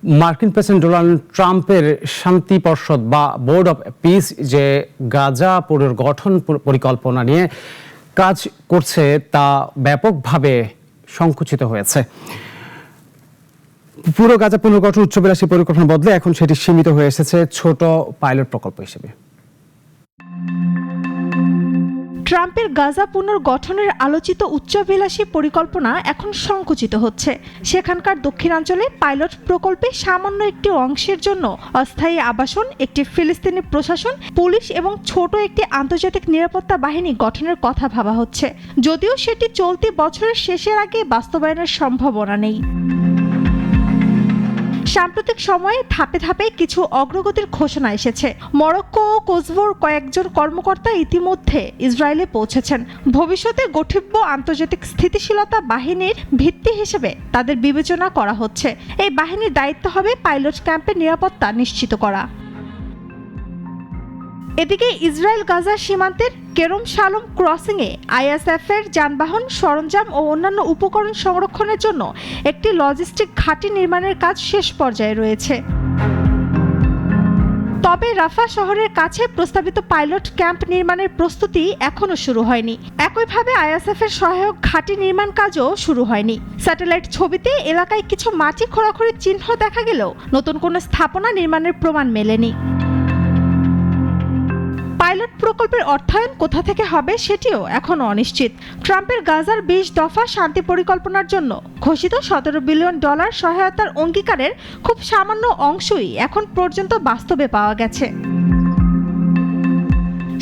মার্কিন president Donald ট্রাম্পের শান্তি পর্ষদ বা বোর্ড অব পিস যে গাজা পুনর্গঠন পরিকল্পনা নিয়ে কাজ করছে তা ব্যাপকভাবে সংকুচিত হয়েছে। পুরো গাজা পুনর্গঠন উচ্চবিলাসী পরিকল্পনার বদলে এখন সেটি সীমিত হয়ে এসেছে ছোট পাইলট প্রকল্প হিসেবে। ট্রাম্পের গাজা পুনর্গঠনের আলোচিত উচ্চাভিলাষী পরিকল্পনা এখন সংকুচিত হচ্ছে। সেখানকার দক্ষিণাঞ্চলে পাইলট প্রকল্পে সামান্য একটি অংশের জন্য অস্থায়ী আবাসন, একটি ফিলিস্তিনি প্রশাসন, পুলিশ এবং ছোট একটি আন্তর্জাতিক নিরাপত্তা বাহিনী গঠনের কথা ভাবা হচ্ছে, যদিও সেটি চলতি বছরের শেষের আগে বাস্তবায়নের সম্ভাবনা নেই। সাম্প্রতিক সময়ে ধাপে ধাপে কিছু অগ্রগতির ঘোষণা এসেছে। মরক্কো ও কোসোভোর কয়েকজন কর্মকর্তা ইতিমধ্যে ইসরায়েলে পৌঁছেছেন। ভবিষ্যতে গঠিত আন্তর্জাতিক স্থিতিশীলতা বাহিনীর ভিত্তি হিসেবে তাদের বিবেচনা করা হচ্ছে। এই বাহিনীর দায়িত্ব হবে পাইলট ক্যাম্পের নিরাপত্তা নিশ্চিত করা। এদিকে ইসরায়েল গাজা সীমান্তের কেরম শালম ক্রসিংয়ে আইএসএফের যানবাহন, সরঞ্জাম ও অন্যান্য উপকরণ সংরক্ষণের জন্য একটি লজিস্টিক ঘাঁটি নির্মাণের কাজ শেষ পর্যায়ে রয়েছে। তবে রাফা শহরের কাছে প্রস্তাবিত পাইলট ক্যাম্প নির্মাণের প্রস্তুতি এখনো শুরু হয়নি। একইভাবে আইএসএফের সহায়ক ঘাঁটি নির্মাণ কাজও শুরু হয়নি। স্যাটেলাইট ছবিতে এলাকায় কিছু মাটি খোঁড়াখুঁড়ির চিহ্ন দেখা গেলেও নতুন কোনো স্থাপনা নির্মাণের প্রমাণ মেলেনি। পাইলট প্রকল্পের অর্থায়ন কোথা থেকে হবে সেটিও এখনো অনিশ্চিত। ট্রাম্পের গাজার 20 দফা শান্তি পরিকল্পনার জন্য ঘোষিত $17 বিলিয়ন সহায়তার অঙ্গীকারের খুব সামান্য অংশই এখন পর্যন্ত বাস্তবে পাওয়া গেছে।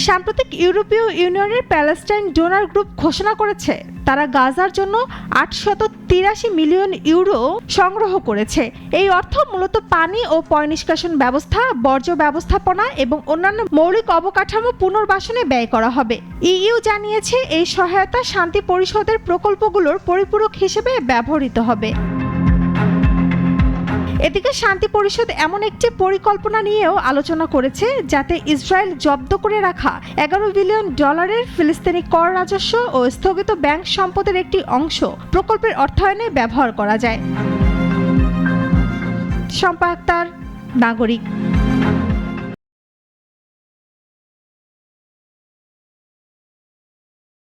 সাম্প্রতিক ইউরোপীয় ইউনিয়নের প্যালেস্টাইন ডোনার গ্রুপ ঘোষণা করেছে তারা গাজার জন্য 883 মিলিয়ন ইউরো সংগ্রহ করেছে। এই অর্থ মূলত পানি ও পয়ঃনিষ্কাশন ব্যবস্থা, বর্জ্য ব্যবস্থাপনা এবং অন্যান্য মৌলিক অবকাঠামো পুনর্বাসনে ব্যয় করা হবে। ইইউ জানিয়েছে এই সহায়তা শান্তি পরিষদের প্রকল্পগুলোর পরিপূরক হিসেবে ব্যবহৃত হবে। এদিকে শান্তি পরিষদ এমন একটি পরিকল্পনা নিয়েও আলোচনা করেছে যাতে ইসরায়েল জব্দ করে রাখা $11 বিলিয়ন ফিলিস্তিনি কর রাজস্ব ও স্থগিত ব্যাংক সম্পদের একটি অংশ প্রকল্পের অর্থায়নে ব্যবহার করা যায়। শম্পা আক্তার, নাগরিক।